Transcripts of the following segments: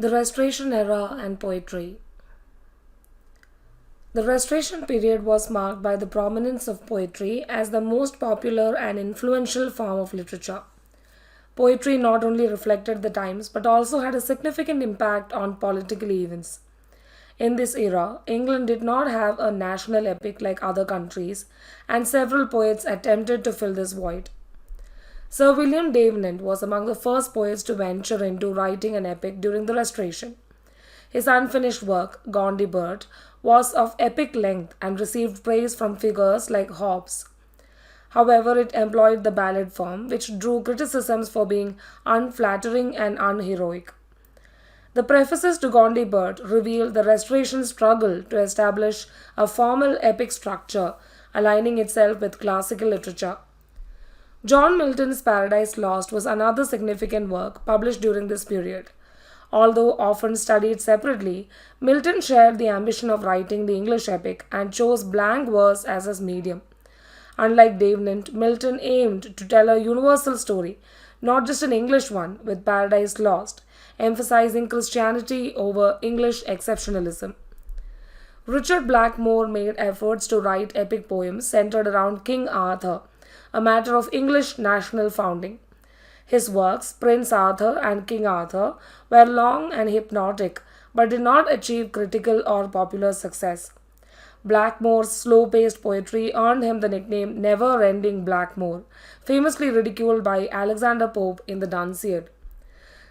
The Restoration Era and Poetry. The Restoration period was marked by the prominence of poetry as the most popular and influential form of literature. Poetry not only reflected the times but also had a significant impact on political events. In this era, England did not have a national epic like other countries, and several poets attempted to fill this void. Sir William DAvenant was among the first poets to venture into writing an epic during the Restoration. His unfinished work, Gondibert, was of epic length and received praise from figures like Hobbes. However, it employed the ballad form, which drew criticisms for being unflattering and unheroic. The prefaces to Gondibert reveal the Restoration's struggle to establish a formal epic structure, aligning itself with classical literature. John Milton's Paradise Lost was another significant work published during this period. Although often studied separately, Milton shared the ambition of writing the English epic and chose blank verse as his medium. Unlike DAvenant, Milton aimed to tell a universal story, not just an English one, with Paradise Lost, emphasizing Christianity over English exceptionalism. Richard Blackmore made efforts to write epic poems centered around King Arthur, a matter of English national founding. His works, Prince Arthur and King Arthur, were long and hypnotic, but did not achieve critical or popular success. Blackmore's slow-paced poetry earned him the nickname Never-Ending Blackmore, famously ridiculed by Alexander Pope in the Dunciad.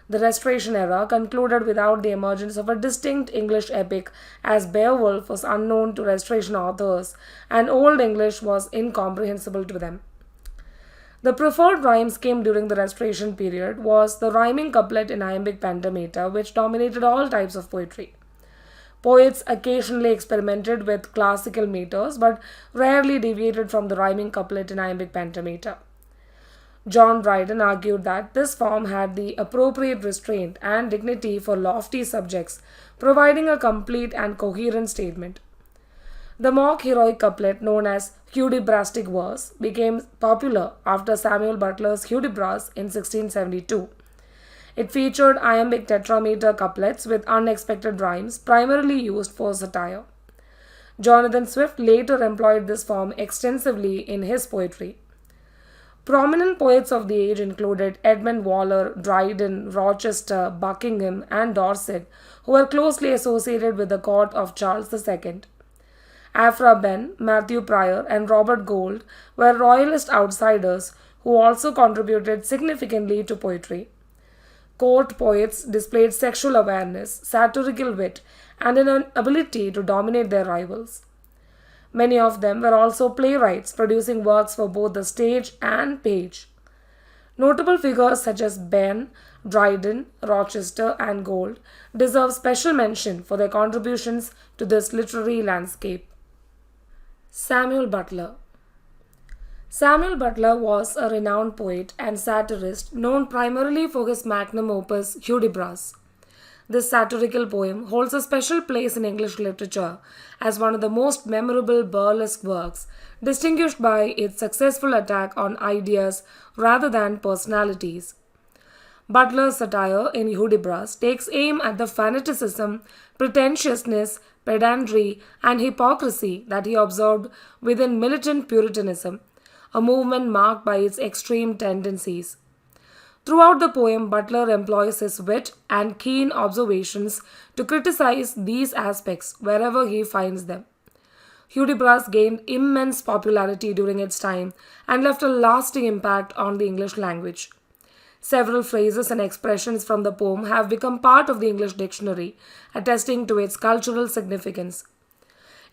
The Restoration era concluded without the emergence of a distinct English epic, as Beowulf was unknown to Restoration authors and Old English was incomprehensible to them. The preferred rhyme scheme during the Restoration period was the rhyming couplet in iambic pentameter, which dominated all types of poetry. Poets occasionally experimented with classical meters but rarely deviated from the rhyming couplet in iambic pentameter. John Dryden argued that this form had the appropriate restraint and dignity for lofty subjects, providing a complete and coherent statement. The mock heroic couplet, known as Hudibrastic verse, became popular after Samuel Butler's Hudibras in 1672. It featured iambic tetrameter couplets with unexpected rhymes, primarily used for satire. Jonathan Swift later employed this form extensively in his poetry. Prominent poets of the age included Edmund Waller, Dryden, Rochester, Buckingham, and Dorset, who were closely associated with the court of Charles II. Aphra Behn, Matthew Prior, and Robert Gould were royalist outsiders who also contributed significantly to poetry. Court poets displayed sexual awareness, satirical wit, and an ability to dominate their rivals. Many of them were also playwrights, producing works for both the stage and page. Notable figures such as Behn, Dryden, Rochester, and Gould deserve special mention for their contributions to this literary landscape. Samuel Butler. Samuel Butler was a renowned poet and satirist known primarily for his magnum opus Hudibras. This satirical poem holds a special place in English literature as one of the most memorable burlesque works, distinguished by its successful attack on ideas rather than personalities. Butler's satire in Hudibras takes aim at the fanaticism, pretentiousness, pedantry, and hypocrisy that he observed within militant Puritanism, a movement marked by its extreme tendencies. Throughout the poem, Butler employs his wit and keen observations to criticize these aspects wherever he finds them. Hudibras gained immense popularity during its time and left a lasting impact on the English language. Several phrases and expressions from the poem have become part of the English dictionary, attesting to its cultural significance.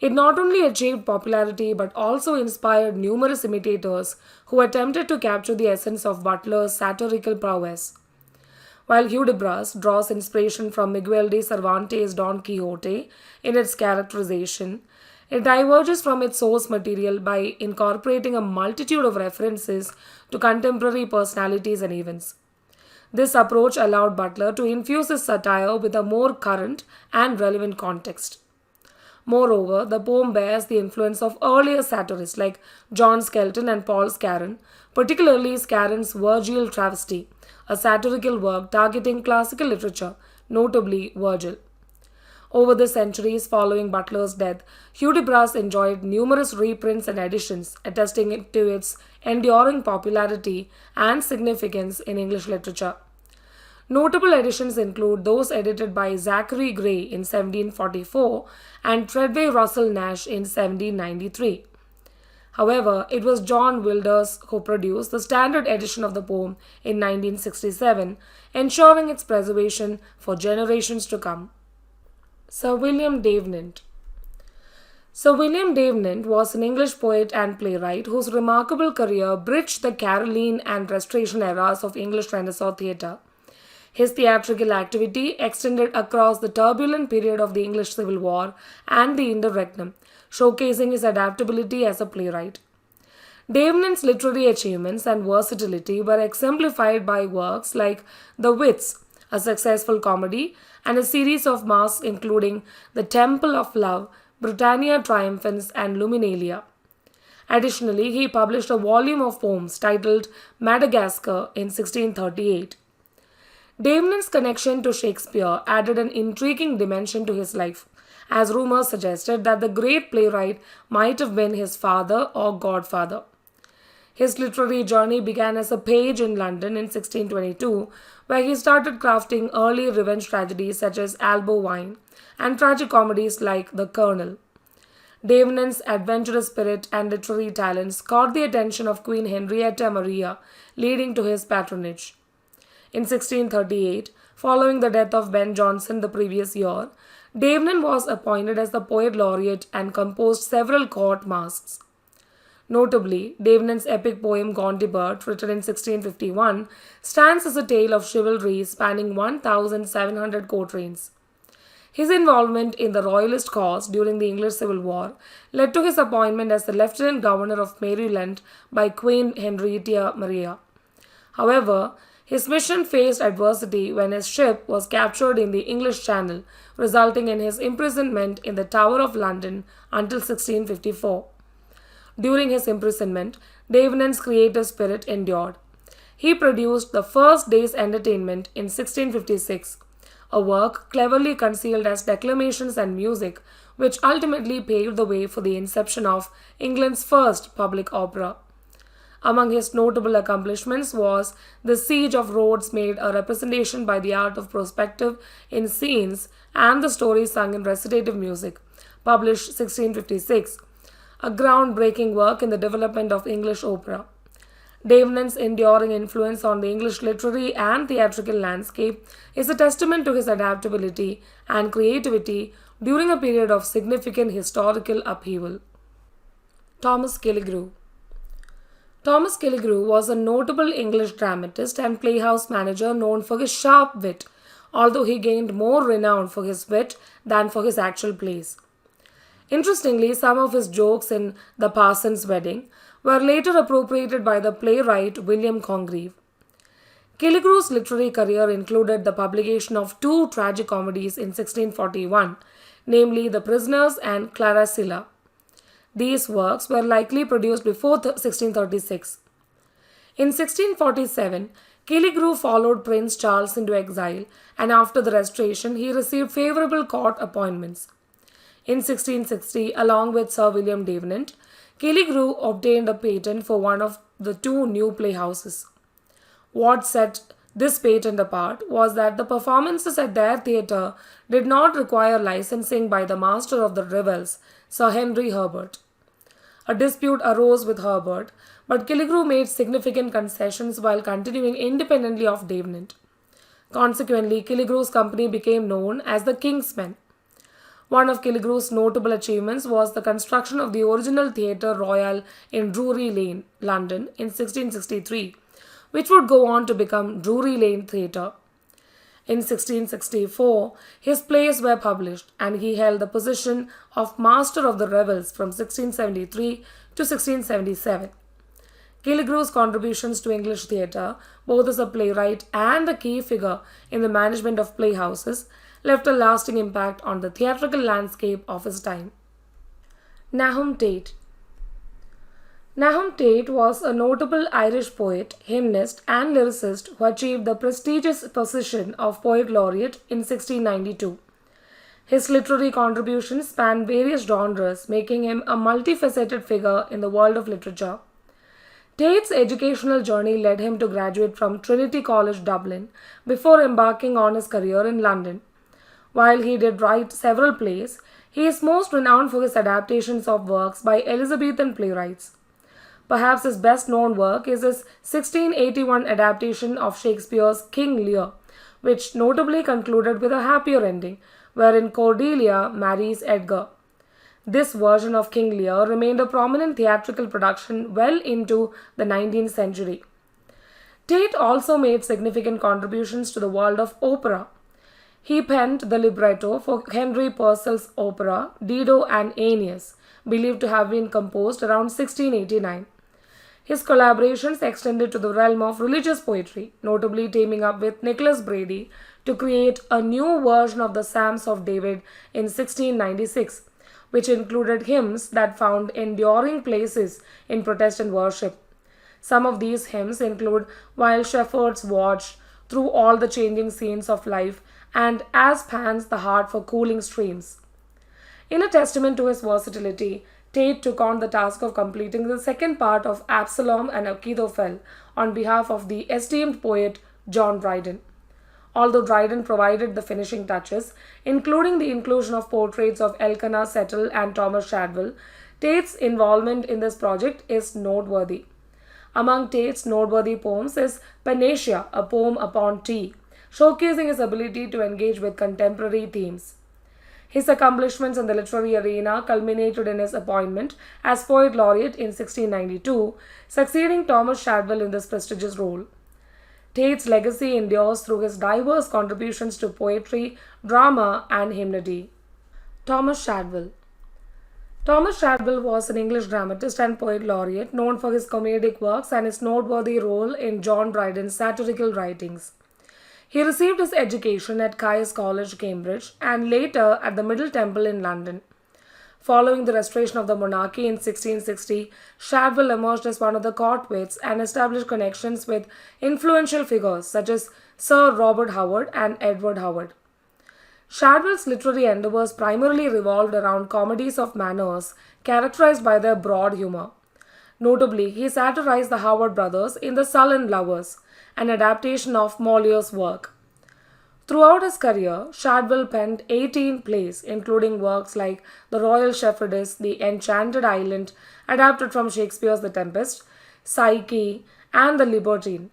It not only achieved popularity but also inspired numerous imitators who attempted to capture the essence of Butler's satirical prowess. While Hudibras draws inspiration from Miguel de Cervantes' Don Quixote in its characterization, it diverges from its source material by incorporating a multitude of references to contemporary personalities and events. This approach allowed Butler to infuse his satire with a more current and relevant context. Moreover, the poem bears the influence of earlier satirists like John Skelton and Paul Scarron, particularly Scarron's Virgil Travesty, a satirical work targeting classical literature, notably Virgil. Over the centuries following Butler's death, Hudibras enjoyed numerous reprints and editions, attesting to its enduring popularity and significance in English literature. Notable editions include those edited by Zachary Gray in 1744 and Treadway Russell Nash in 1793. However, it was John Wilders who produced the standard edition of the poem in 1967, ensuring its preservation for generations to come. Sir William DAvenant. Sir William DAvenant was an English poet and playwright whose remarkable career bridged the Caroline and Restoration eras of English Renaissance theatre. His theatrical activity extended across the turbulent period of the English Civil War and the interregnum, showcasing his adaptability as a playwright. DAvenant's literary achievements and versatility were exemplified by works like The Wits, a successful comedy, and a series of masques including The Temple of Love, Britannia Triumphans, and Luminalia. Additionally, he published a volume of poems titled Madagascar in 1638. DAvenant's connection to Shakespeare added an intriguing dimension to his life, as rumors suggested that the great playwright might have been his father or godfather. His literary journey began as a page in London in 1622, where he started crafting early revenge tragedies such as Albo Wine and tragicomedies like The Colonel. DAvenant's adventurous spirit and literary talents caught the attention of Queen Henrietta Maria, leading to his patronage. In 1638, following the death of Ben Jonson the previous year, DAvenant was appointed as the poet laureate and composed several court masques. Notably, DAvenant's epic poem Gondibert, written in 1651, stands as a tale of chivalry spanning 1,700 quatrains. His involvement in the Royalist cause during the English Civil War led to his appointment as the Lieutenant Governor of Maryland by Queen Henrietta Maria. However, his mission faced adversity when his ship was captured in the English Channel, resulting in his imprisonment in the Tower of London until 1654. During his imprisonment, DAvenant's creative spirit endured. He produced The First Day's Entertainment in 1656, a work cleverly concealed as declamations and music, which ultimately paved the way for the inception of England's first public opera. Among his notable accomplishments was The Siege of Rhodes, made a representation by the art of perspective in scenes, and The Story Sung in Recitative Music, published 1656, a groundbreaking work in the development of English opera. DAvenant's enduring influence on the English literary and theatrical landscape is a testament to his adaptability and creativity during a period of significant historical upheaval. Thomas Kiligrew. Thomas Kiligrew was a notable English dramatist and playhouse manager known for his sharp wit, although he gained more renown for his wit than for his actual plays. Interestingly, some of his jokes in The Parson's Wedding were later appropriated by the playwright William Congreve. Kiligrew's literary career included the publication of two tragicomedies in 1641, namely The Prisoners and Claracilla. These works were likely produced before 1636. In 1647, Kiligrew followed Prince Charles into exile, and after the Restoration, he received favorable court appointments. In 1660, along with Sir William DAvenant, Kiligrew obtained a patent for one of the two new playhouses. What set this patent apart was that the performances at their theatre did not require licensing by the master of the revels, Sir Henry Herbert. A dispute arose with Herbert, but Kiligrew made significant concessions while continuing independently of DAvenant. Consequently, Kiligrew's company became known as the King's Men. One of Kiligrew's notable achievements was the construction of the original Theatre Royal in Drury Lane, London, in 1663, which would go on to become Drury Lane Theatre. In 1664, his plays were published, and he held the position of Master of the Revels from 1673 to 1677. Kiligrew's contributions to English theatre, both as a playwright and a key figure in the management of playhouses, left a lasting impact on the theatrical landscape of his time. Nahum Tate. Nahum Tate was a notable Irish poet, hymnist, and lyricist who achieved the prestigious position of Poet Laureate in 1692. His literary contributions span various genres, making him a multifaceted figure in the world of literature. Tate's educational journey led him to graduate from Trinity College, Dublin, before embarking on his career in London. While he did write several plays, he is most renowned for his adaptations of works by Elizabethan playwrights. Perhaps his best known work is his 1681 adaptation of Shakespeare's King Lear, which notably concluded with a happier ending, wherein Cordelia marries Edgar. This version of King Lear remained a prominent theatrical production well into the 19th century. Tate also made significant contributions to the world of opera. He penned the libretto for Henry Purcell's opera Dido and Aeneas, believed to have been composed around 1689. His collaborations extended to the realm of religious poetry, notably teaming up with Nicholas Brady to create a new version of the Psalms of David in 1696, which included hymns that found enduring places in Protestant worship. Some of these hymns include While Shepherds Watch, Through All the Changing Scenes of Life, and As Pants the Heart for Cooling Streams. In a testament to his versatility, Tate took on the task of completing the second part of Absalom and Achitophel on behalf of the esteemed poet John Dryden. Although Dryden provided the finishing touches, including the inclusion of portraits of Elkanah Settle and Thomas Shadwell, Tate's involvement in this project is noteworthy. Among Tate's noteworthy poems is Panacea, a poem upon tea, showcasing his ability to engage with contemporary themes. His accomplishments in the literary arena culminated in his appointment as Poet Laureate in 1692, succeeding Thomas Shadwell in this prestigious role. Tate's legacy endures through his diverse contributions to poetry, drama, and hymnody. Thomas Shadwell. Thomas Shadwell was an English dramatist and poet laureate known for his comedic works and his noteworthy role in John Dryden's satirical writings. He received his education at Caius College, Cambridge, and later at the Middle Temple in London. Following the restoration of the monarchy in 1660, Shadwell emerged as one of the court wits and established connections with influential figures such as Sir Robert Howard and Edward Howard. Shadwell's literary endeavors primarily revolved around comedies of manners characterized by their broad humor. Notably, he satirized the Howard brothers in The Sullen Lovers, an adaptation of Molière's work. Throughout his career, Shadwell penned 18 plays, including works like The Royal Shepherdess, The Enchanted Island, adapted from Shakespeare's The Tempest, Psyche, and The Libertine.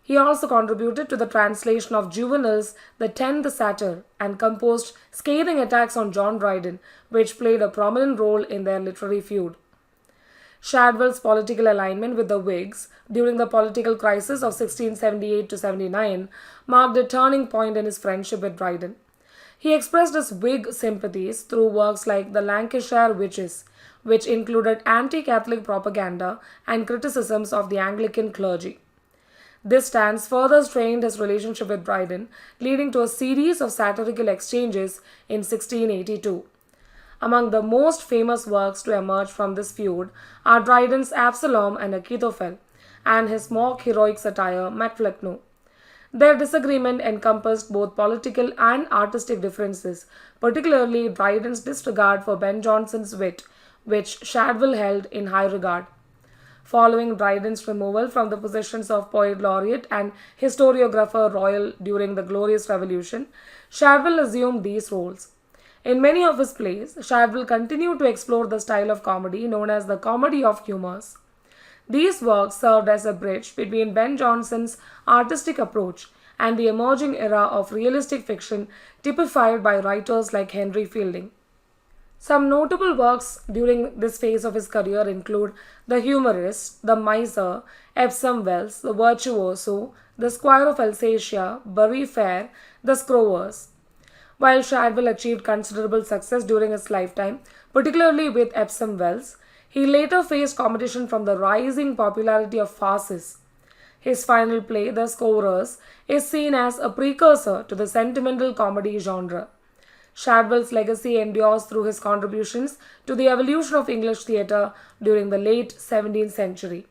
He also contributed to the translation of Juvenal's The Tenth Satyr and composed scathing attacks on John Dryden, which played a prominent role in their literary feud. Shadwell's political alignment with the Whigs during the political crisis of 1678 to 79 marked a turning point in his friendship with Dryden. He expressed his Whig sympathies through works like The Lancashire Witches, which included anti-Catholic propaganda and criticisms of the Anglican clergy. This stance further strained his relationship with Dryden, leading to a series of satirical exchanges in 1682. Among the most famous works to emerge from this feud are Dryden's Absalom and Achitophel, and his mock heroic satire Macflechno. Their disagreement encompassed both political and artistic differences, particularly Dryden's disregard for Ben Jonson's wit, which Shadwell held in high regard. Following Dryden's removal from the positions of Poet Laureate and Historiographer Royal during the Glorious Revolution, Shadwell assumed these roles. In many of his plays, Shadwell continued to explore the style of comedy known as the comedy of humours. These works served as a bridge between Ben Jonson's artistic approach and the emerging era of realistic fiction typified by writers like Henry Fielding. Some notable works during this phase of his career include The Humorist, The Miser, Epsom Wells, The Virtuoso, The Squire of Alsatia, Bury Fair, The Scrowers. While Shadwell achieved considerable success during his lifetime, particularly with Epsom Wells, he later faced competition from the rising popularity of farces. His final play, The Scorers, is seen as a precursor to the sentimental comedy genre. Shadwell's legacy endures through his contributions to the evolution of English theatre during the late 17th century.